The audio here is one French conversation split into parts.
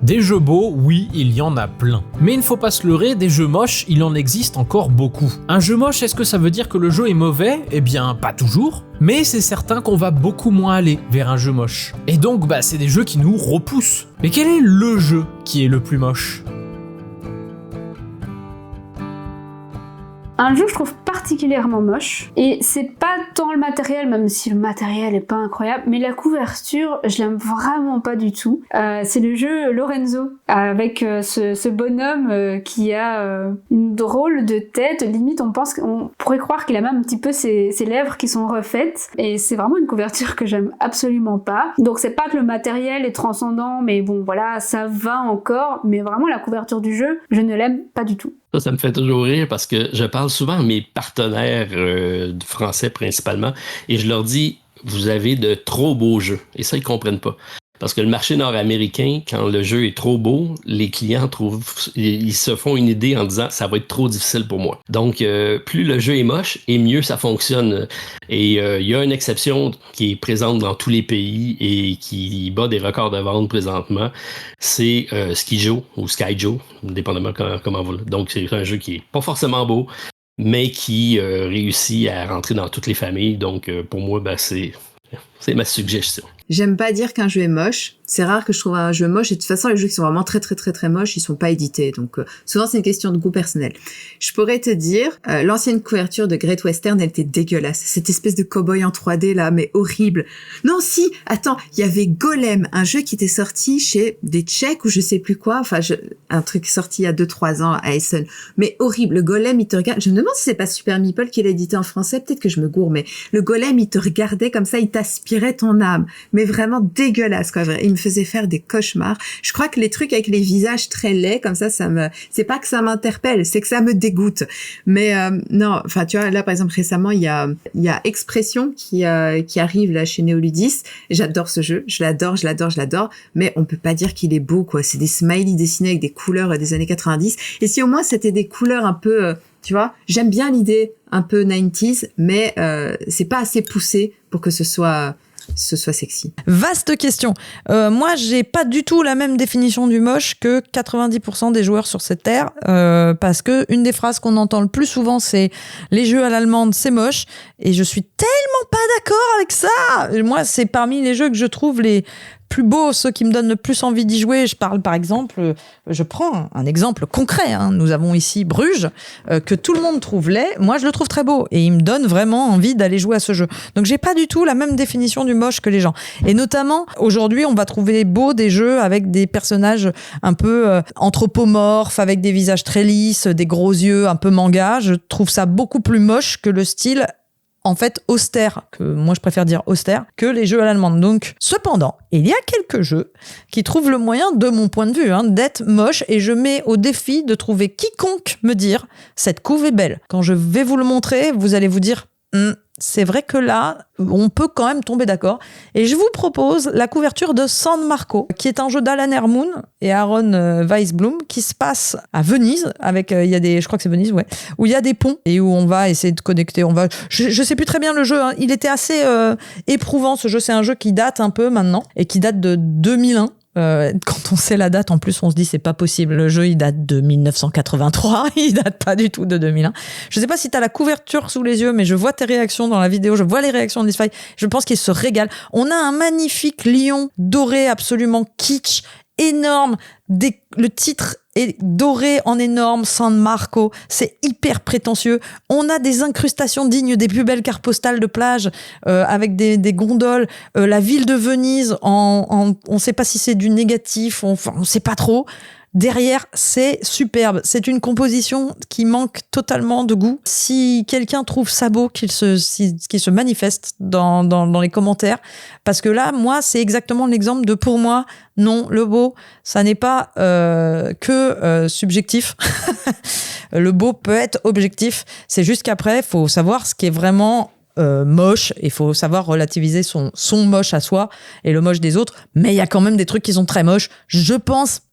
Des jeux beaux, oui, il y en a plein. Mais il ne faut pas se leurrer, des jeux moches, il en existe encore beaucoup. Un jeu moche, est-ce que ça veut dire que le jeu est mauvais ? Eh bien, pas toujours. Mais c'est certain qu'on va beaucoup moins aller vers un jeu moche. Et donc, c'est des jeux qui nous repoussent. Mais quel est le jeu qui est le plus moche ? Un jeu que je trouve particulièrement moche, et c'est pas tant le matériel, même si le matériel est pas incroyable, mais la couverture, je l'aime vraiment pas du tout. C'est le jeu Lorenzo, avec ce bonhomme qui a une drôle de tête, limite on pourrait croire qu'il a même un petit peu ses lèvres qui sont refaites, et c'est vraiment une couverture que j'aime absolument pas. Donc c'est pas que le matériel est transcendant, mais bon voilà, ça va encore, mais vraiment la couverture du jeu, je ne l'aime pas du tout. Ça me fait toujours rire parce que je parle souvent à mes partenaires français principalement et je leur dis, vous avez de trop beaux jeux. Et ça, ils comprennent pas. Parce que le marché nord-américain, quand le jeu est trop beau, les clients ils se font une idée en disant ça va être trop difficile pour moi. Donc, plus le jeu est moche, et mieux ça fonctionne. Et il y a une exception qui est présente dans tous les pays et qui bat des records de vente présentement, c'est Skijo ou Skyjo, dépendamment comment vous. Donc, c'est un jeu qui est pas forcément beau, mais qui réussit à rentrer dans toutes les familles. Donc, pour moi, c'est ma suggestion. J'aime pas dire qu'un jeu est moche. C'est rare que je trouve un jeu moche. Et de toute façon, les jeux qui sont vraiment très très très très moches, ils sont pas édités. Donc souvent, c'est une question de goût personnel. Je pourrais te dire, l'ancienne couverture de Great Western, elle était dégueulasse. Cette espèce de cow-boy en 3D là, mais horrible. Non, si, attends, il y avait Golem, un jeu qui était sorti chez des Tchèques ou je sais plus quoi. Enfin, un truc sorti il y a 2-3 ans à Essen. Mais horrible. Le Golem, il te regarde. Je me demande si c'est pas Super Meeple qui l'a édité en français. Peut-être que je me gourre, mais le Golem, il te regardait comme ça, il t'aspirait ton âme. Mais vraiment dégueulasse, quoi. Il me faisait faire des cauchemars. Je crois que les trucs avec les visages très laids, comme ça c'est pas que ça m'interpelle, c'est que ça me dégoûte. Mais, non, enfin, tu vois, là, par exemple, récemment, il y a Expression qui arrive, là, chez Néoludis. J'adore ce jeu. Je l'adore. Mais on peut pas dire qu'il est beau, quoi. C'est des smileys dessinés avec des couleurs des années 90. Et si au moins c'était des couleurs un peu, tu vois, j'aime bien l'idée un peu 90s, mais, c'est pas assez poussé pour que ce soit sexy. Vaste question. Moi, j'ai pas du tout la même définition du moche que 90% des joueurs sur cette terre, parce que une des phrases qu'on entend le plus souvent, c'est les jeux à l'allemande, c'est moche, et je suis tellement pas d'accord avec ça. Moi, c'est parmi les jeux que je trouve les plus beaux, ceux qui me donnent le plus envie d'y jouer. Je parle par exemple, je prends un exemple concret, hein. Nous avons ici Bruges, que tout le monde trouve laid. Moi, je le trouve très beau et il me donne vraiment envie d'aller jouer à ce jeu. Donc, j'ai pas du tout la même définition du moche que les gens. Et notamment, aujourd'hui, on va trouver beau des jeux avec des personnages un peu anthropomorphes, avec des visages très lisses, des gros yeux un peu manga. Je trouve ça beaucoup plus moche que le style en fait austère, que moi je préfère dire austère, que les jeux à l'allemande. Donc, cependant, il y a quelques jeux qui trouvent le moyen, de mon point de vue, d'être moche, et je mets au défi de trouver quiconque me dire cette couve est belle. Quand je vais vous le montrer, vous allez vous dire c'est vrai que là, on peut quand même tomber d'accord. Et je vous propose la couverture de San Marco, qui est un jeu d'Alan Hermoun et Aaron Weisblum, qui se passe à Venise, avec, il y a des, je crois que c'est Venise, ouais, où il y a des ponts et où on va essayer de connecter. Je sais plus très bien le jeu, hein. Il était assez éprouvant, ce jeu. C'est un jeu qui date un peu maintenant et qui date de 2001. Quand on sait la date, en plus, on se dit c'est pas possible. Le jeu, il date de 1983. Il date pas du tout de 2001. Je sais pas si t'as la couverture sous les yeux, mais je vois tes réactions dans la vidéo. Je vois les réactions de Lisfy. Je pense qu'il se régale. On a un magnifique lion doré, absolument kitsch, énorme. Le titre est doré en énorme, San Marco. C'est hyper prétentieux. On a des incrustations dignes des plus belles cartes postales de plage, avec des gondoles. La ville de Venise, on sait pas si c'est du négatif, on sait pas trop. Derrière, c'est superbe. C'est une composition qui manque totalement de goût. Si quelqu'un trouve ça beau, qu'il se manifeste dans les commentaires. Parce que là, moi, c'est exactement l'exemple de, pour moi, non, le beau, ça n'est pas que subjectif. Le beau peut être objectif. C'est juste qu'après, il faut savoir ce qui est vraiment moche, il faut savoir relativiser son moche à soi et le moche des autres. Mais il y a quand même des trucs qui sont très moches. Je pense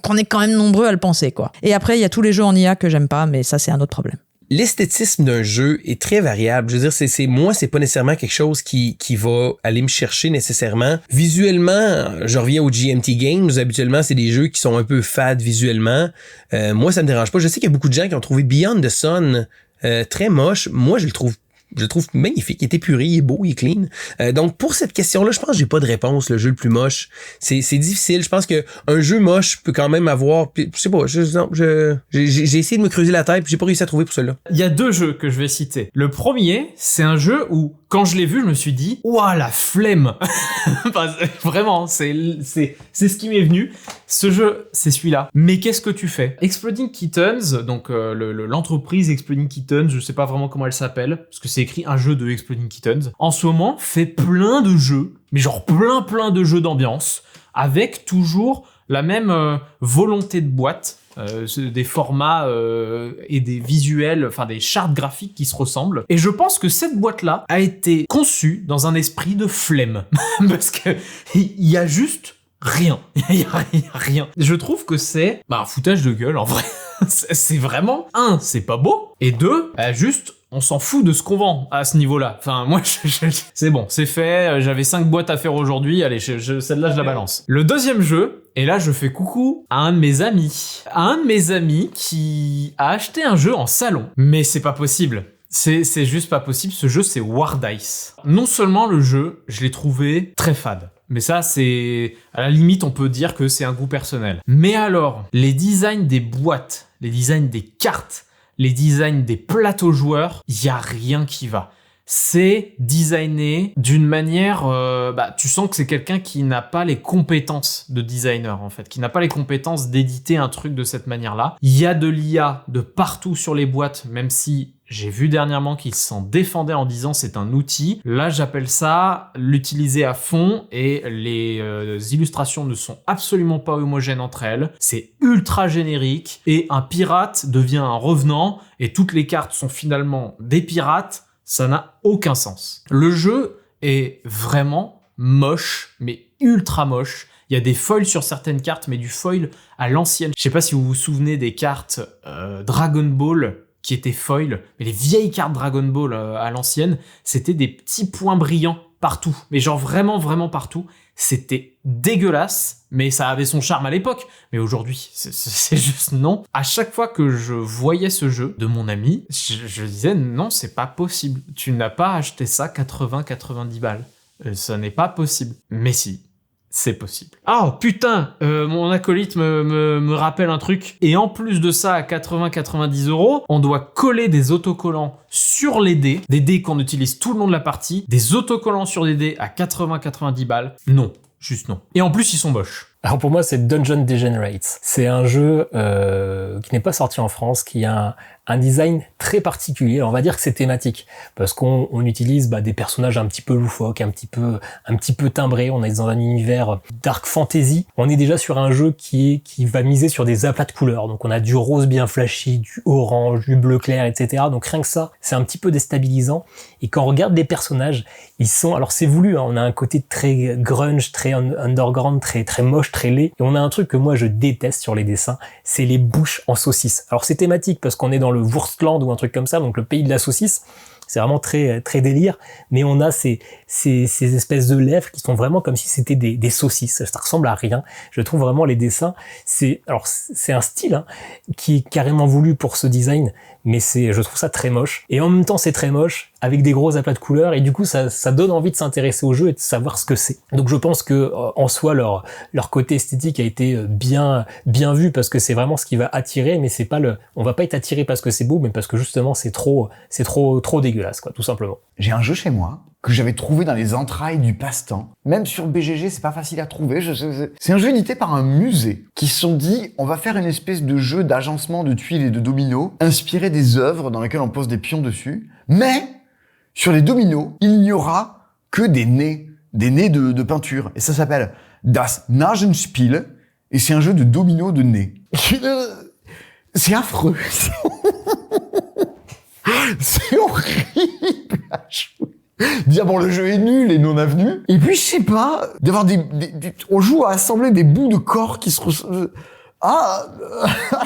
qu'on est quand même nombreux à le penser, quoi. Et après, il y a tous les jeux en IA que j'aime pas, mais ça, c'est un autre problème. l'esthétisme d'un jeu est très variable. Je veux dire, moi, c'est pas nécessairement quelque chose qui va aller me chercher nécessairement. Visuellement, je reviens au GMT Games. Habituellement, c'est des jeux qui sont un peu fades visuellement. Moi, ça me dérange pas. Je sais qu'il y a beaucoup de gens qui ont trouvé Beyond the Sun très moche. Moi, je le trouve magnifique. Il est épuré, il est beau, il est clean. Donc, pour cette question-là, je pense que j'ai pas de réponse, le jeu le plus moche. C'est difficile. Je pense que un jeu moche peut quand même avoir, je sais pas, j'ai essayé de me creuser la tête puis j'ai pas réussi à trouver pour celui-là. Il y a 2 jeux que je vais citer. Le premier, c'est un jeu où, quand je l'ai vu, je me suis dit, ouah, la flemme! Enfin, vraiment, c'est ce qui m'est venu. Ce jeu, c'est celui-là. Mais qu'est-ce que tu fais? Exploding Kittens, donc l'entreprise Exploding Kittens, je sais pas vraiment comment elle s'appelle, parce que c'est écrit un jeu de Exploding Kittens, en ce moment fait plein de jeux, mais genre plein de jeux d'ambiance, avec toujours la même volonté de boîte, des formats et des visuels, enfin des chartes graphiques qui se ressemblent. Et je pense que cette boîte-là a été conçue dans un esprit de flemme, parce que il y a juste rien. Il y a rien. Je trouve que c'est un foutage de gueule, en vrai. C'est vraiment, 1, c'est pas beau, et 2, juste, on s'en fout de ce qu'on vend à ce niveau-là. Enfin, moi, c'est bon, c'est fait, j'avais 5 boîtes à faire aujourd'hui, allez, celle-là, je la balance. Le deuxième jeu, et là, je fais coucou à un de mes amis. À un de mes amis qui a acheté un jeu en salon. Mais c'est pas possible. C'est juste pas possible, ce jeu, c'est War Dice. Non seulement le jeu, je l'ai trouvé très fade. Mais ça, c'est... À la limite, on peut dire que c'est un goût personnel. Mais alors, les designs des boîtes, les designs des cartes, les designs des plateaux joueurs, il y a rien qui va. C'est designé d'une manière... tu sens que c'est quelqu'un qui n'a pas les compétences de designer, en fait. Qui n'a pas les compétences d'éditer un truc de cette manière-là. Il y a de l'IA de partout sur les boîtes, même si... J'ai vu dernièrement qu'ils s'en défendaient en disant c'est un outil. Là, j'appelle ça l'utiliser à fond et les illustrations ne sont absolument pas homogènes entre elles. C'est ultra générique et un pirate devient un revenant et toutes les cartes sont finalement des pirates. Ça n'a aucun sens. Le jeu est vraiment moche, mais ultra moche. Il y a des foils sur certaines cartes, mais du foil à l'ancienne. Je sais pas si vous vous souvenez des cartes Dragon Ball qui étaient foil, mais les vieilles cartes Dragon Ball à l'ancienne, c'était des petits points brillants partout, mais genre vraiment partout. C'était dégueulasse, mais ça avait son charme à l'époque. Mais aujourd'hui, c'est juste non. À chaque fois que je voyais ce jeu de mon ami, je disais non, c'est pas possible. Tu n'as pas acheté ça 80-90 balles. Ça n'est pas possible. Mais si. C'est possible. Oh putain, mon acolyte me rappelle un truc. Et en plus de ça, à 80-90 €, on doit coller des autocollants sur les dés, des dés qu'on utilise tout le long de la partie, des autocollants sur des dés à 80-90 balles. Non, juste non. Et en plus, ils sont moches. Alors pour moi, c'est Dungeon Degenerates. C'est un jeu qui n'est pas sorti en France, qui a un design très particulier. Alors on va dire que c'est thématique, parce qu'on utilise des personnages un petit peu loufoques, un petit peu timbrés. On est dans un univers dark fantasy. On est déjà sur un jeu qui va miser sur des aplats de couleurs. Donc on a du rose bien flashy, du orange, du bleu clair, etc. Donc rien que ça, c'est un petit peu déstabilisant. Et quand on regarde les personnages, ils sont... Alors c'est voulu, hein, on a un côté très grunge, très underground, très moche, très laid. Et on a un truc que moi je déteste sur les dessins, c'est les bouches en saucisse. Alors c'est thématique parce qu'on est dans le Wurstland ou un truc comme ça, donc le pays de la saucisse. C'est vraiment très délire, mais on a ces espèces de lèvres qui sont vraiment comme si c'était des saucisses. Ça ressemble à rien. Je trouve vraiment les dessins, c'est un style hein, qui est carrément voulu pour ce design, mais je trouve ça très moche. Et en même temps, c'est très moche avec des gros aplats de couleurs, et du coup, ça donne envie de s'intéresser au jeu et de savoir ce que c'est. Donc, je pense que en soi, leur côté esthétique a été bien vu parce que c'est vraiment ce qui va attirer, mais c'est pas on va pas être attiré parce que c'est beau, mais parce que justement, c'est trop dégueulasse, quoi, tout simplement. J'ai un jeu chez moi que j'avais trouvé dans les entrailles du passe-temps. Même sur BGG, c'est pas facile à trouver. C'est un jeu édité par un musée qui se sont dit, on va faire une espèce de jeu d'agencement de tuiles et de dominos inspiré des œuvres dans lesquelles on pose des pions dessus. Mais sur les dominos, il n'y aura que des nez de peinture. Et ça s'appelle Das Nagenspiel et c'est un jeu de dominos de nez. C'est affreux. C'est horrible à jouer. Dire bon, le jeu est nul et non avenu. Et puis je sais pas, d'avoir on joue à assembler des bouts de corps qui se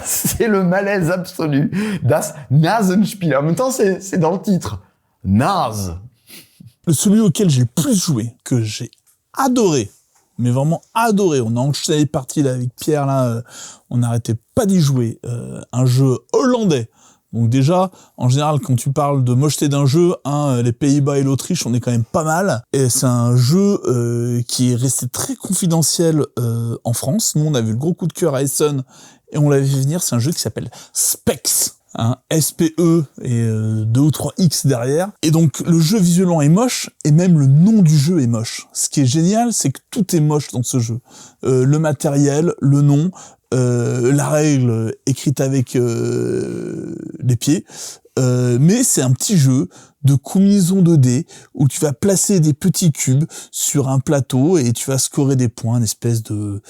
C'est le malaise absolu. Das Nasenspiel. En même temps, c'est dans le titre. Naze. Celui auquel j'ai le plus joué, que j'ai adoré, mais vraiment adoré. On a enchaîné les parties là avec Pierre, là, on n'arrêtait pas d'y jouer. Un jeu hollandais. Donc déjà, en général, quand tu parles de mocheté d'un jeu, les Pays-Bas et l'Autriche, on est quand même pas mal. Et c'est un jeu qui est resté très confidentiel en France. Nous, on a vu le gros coup de cœur à Essen et on l'avait fait venir. C'est un jeu qui s'appelle Specs. SPE et 2 ou 3 X derrière. Et donc le jeu visuellement est moche et même le nom du jeu est moche. Ce qui est génial, c'est que tout est moche dans ce jeu. Le matériel, le nom, la règle écrite avec les pieds. Mais c'est un petit jeu de combinaison 2D où tu vas placer des petits cubes sur un plateau et tu vas scorer des points, une espèce de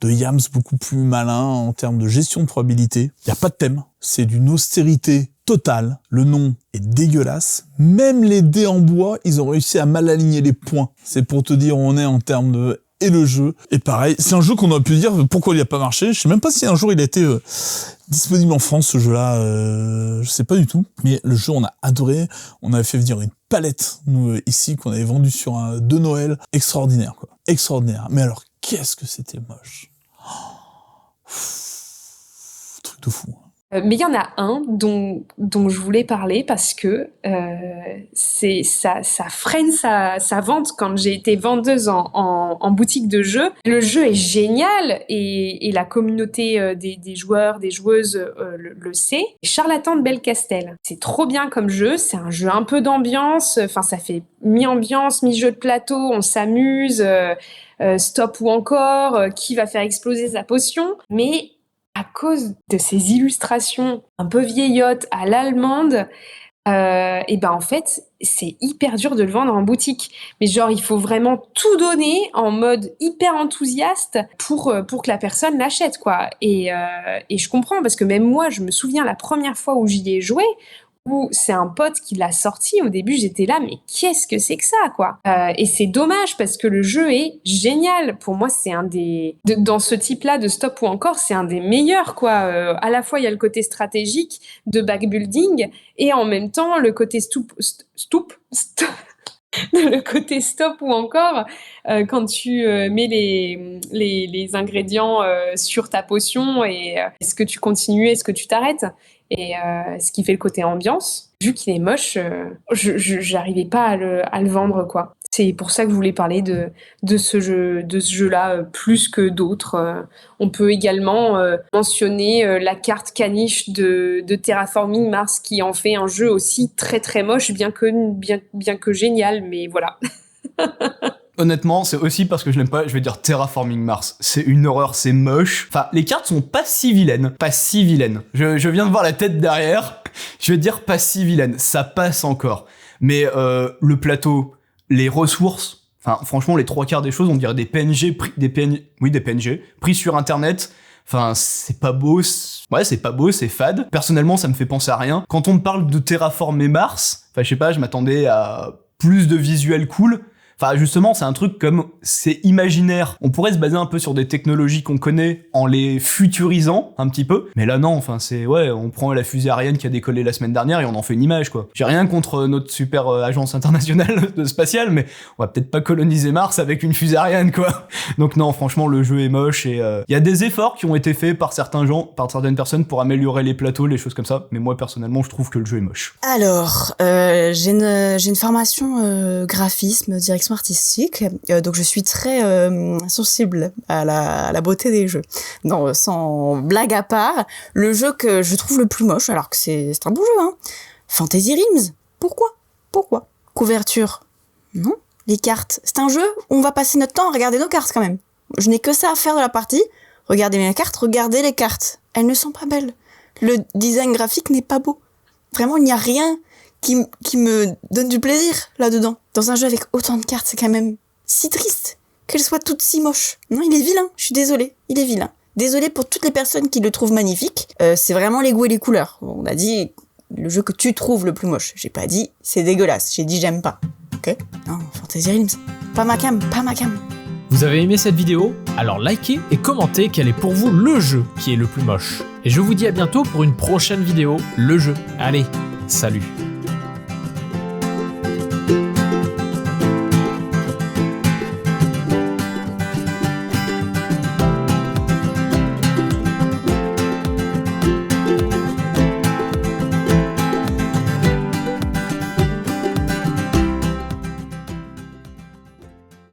yams beaucoup plus malin en termes de gestion de probabilité. Il n'y a pas de thème, c'est d'une austérité totale. Le nom est dégueulasse. Même les dés en bois, ils ont réussi à mal aligner les points. C'est pour te dire où on est en termes de... Et le jeu est pareil. C'est un jeu qu'on aurait pu dire pourquoi il n'a pas marché. Je sais même pas si un jour il a été disponible en France, ce jeu-là. Je sais pas du tout. Mais le jeu, on a adoré. On avait fait venir une palette, nous, ici, qu'on avait vendue sur un de Noël. Extraordinaire, quoi. Extraordinaire. Mais alors, qu'est-ce que c'était moche. Truc de fou. Mais il y en a un dont je voulais parler parce que ça freine sa vente quand j'ai été vendeuse en boutique de jeux. Le jeu est génial et la communauté des joueurs, des joueuses le sait. Charlatan de Belcastel. C'est trop bien comme jeu. C'est un jeu un peu d'ambiance. Enfin, ça fait mi-ambiance, mi-jeu de plateau. On s'amuse. Stop ou encore. Qui va faire exploser sa potion. Mais à cause de ces illustrations un peu vieillottes à l'allemande, et ben en fait, c'est hyper dur de le vendre en boutique. Mais genre, il faut vraiment tout donner en mode hyper enthousiaste pour que la personne l'achète, quoi. Et je comprends, parce que même moi, je me souviens la première fois où j'y ai joué, où c'est un pote qui l'a sorti. Au début, j'étais là, mais qu'est-ce que c'est que ça, quoi. Et c'est dommage parce que le jeu est génial. Pour moi, c'est dans ce type-là de stop ou encore, c'est un des meilleurs, quoi. À la fois, il y a le côté stratégique de backbuilding et en même temps, le côté le côté stop ou encore quand tu mets les ingrédients sur ta potion et est-ce que tu continues, est-ce que tu t'arrêtes, et ce qui fait le côté ambiance. Vu qu'il est moche, j'arrivais pas à le vendre, quoi. C'est pour ça que je voulais parler de ce jeu-là plus que d'autres. On peut également mentionner la carte caniche de Terraforming Mars qui en fait un jeu aussi très très moche, bien que génial, mais voilà. Honnêtement, c'est aussi parce que je l'aime pas, je vais dire Terraforming Mars. C'est une horreur, c'est moche. Enfin, les cartes sont pas si vilaines. Pas si vilaines. Je viens de voir la tête derrière. Je vais dire pas si vilaines. Ça passe encore. Mais le plateau, les ressources, enfin, franchement, les 3 quarts des choses, on dirait des PNG, des PNG, pris sur Internet. Enfin, c'est pas beau, c'est pas beau, c'est fade. Personnellement, ça me fait penser à rien. Quand on me parle de terraformer Mars, enfin, je sais pas, je m'attendais à plus de visuels cool. Enfin, justement, c'est un truc comme, c'est imaginaire. On pourrait se baser un peu sur des technologies qu'on connaît en les futurisant un petit peu. Mais là, non, enfin, on prend la fusée Ariane qui a décollé la semaine dernière et on en fait une image, quoi. J'ai rien contre notre super agence internationale de spatiale, mais on va peut-être pas coloniser Mars avec une fusée Ariane, quoi. Donc non, franchement, le jeu est moche et il y a des efforts qui ont été faits par certaines personnes pour améliorer les plateaux, les choses comme ça. Mais moi, personnellement, je trouve que le jeu est moche. Alors, j'ai une formation graphisme, direction artistique, donc je suis très sensible à la beauté des jeux. Non, sans blague à part, le jeu que je trouve le plus moche, alors que c'est un bon jeu, hein. Fantasy Realms. Pourquoi couverture? Non. Les cartes. C'est un jeu où on va passer notre temps à regarder nos cartes quand même. Je n'ai que ça à faire de la partie. Regardez mes cartes, regardez les cartes. Elles ne sont pas belles. Le design graphique n'est pas beau. Vraiment, il n'y a rien qui me donne du plaisir là-dedans. Dans un jeu avec autant de cartes, c'est quand même si triste qu'elles soient toutes si moches. Non, il est vilain, je suis désolée, il est vilain. Désolée pour toutes les personnes qui le trouvent magnifique. C'est vraiment les goûts et les couleurs. On a dit le jeu que tu trouves le plus moche. J'ai pas dit c'est dégueulasse, j'ai dit j'aime pas. Ok ? Non, Fantasy Realms. Pas ma cam. Vous avez aimé cette vidéo? Alors likez et commentez quel est pour vous le jeu qui est le plus moche. Et je vous dis à bientôt pour une prochaine vidéo, le jeu. Allez, salut!